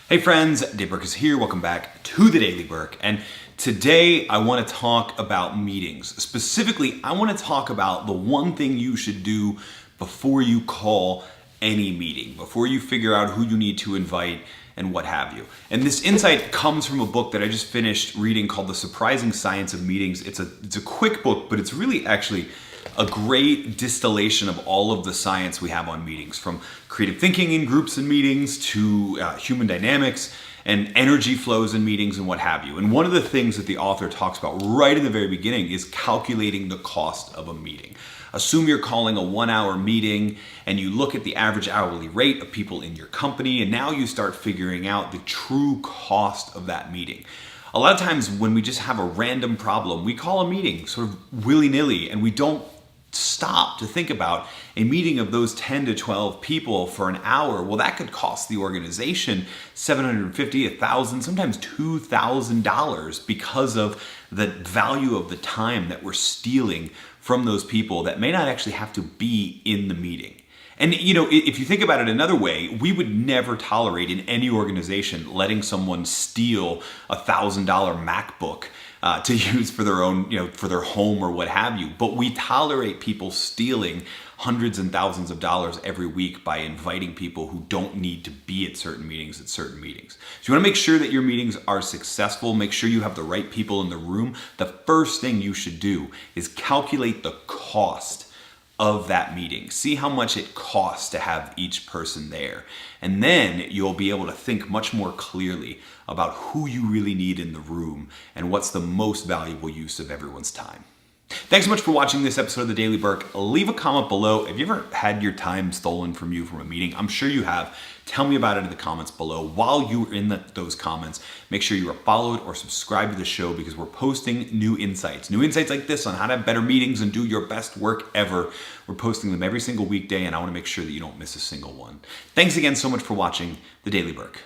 Hey friends, Dave Burkus here. Welcome back to the Daily Burk. And today I want to talk about meetings. Specifically, I want to talk about the one thing you should do before you call any meeting, before you figure out who you need to invite and what have you. And this insight comes from a book that I just finished reading called The Surprising Science of Meetings. It's a quick book, but it's really actually a great distillation of all of the science we have on meetings, from creative thinking in groups and meetings to human dynamics and energy flows in meetings and what have you. And one of the things that the author talks about right in the very beginning is calculating the cost of a meeting. Assume you're calling a 1-hour meeting and you look at the average hourly rate of people in your company, and now you start figuring out the true cost of that meeting. A lot of times when we just have a random problem, we call a meeting sort of willy-nilly, and we don't stop to think about a meeting of those 10 to 12 people for an hour. Well, that could cost the organization $750, $1,000, sometimes $2,000 because of the value of the time that we're stealing from those people that may not actually have to be in the meeting. And you know, if you think about it another way, we would never tolerate in any organization letting someone steal a $1,000 MacBook to use for their own, for their home or what have you. But we tolerate people stealing hundreds and thousands of dollars every week by inviting people who don't need to be at certain meetings. So you want to make sure that your meetings are successful, make sure you have the right people in the room. The first thing you should do is calculate the cost of that meeting. See how much it costs to have each person there. And then you'll be able to think much more clearly about who you really need in the room and what's the most valuable use of everyone's time. Thanks so much for watching this episode of the Daily Burk. Leave a comment below. Have you ever had your time stolen from you from a meeting? I'm sure you have. Tell me about it in the comments below. While you're in those comments, make sure you are followed or subscribe to the show, because we're posting new insights like this on how to have better meetings and do your best work ever. We're posting them every single weekday, and I want to make sure that you don't miss a single one. Thanks again so much for watching the Daily Burk.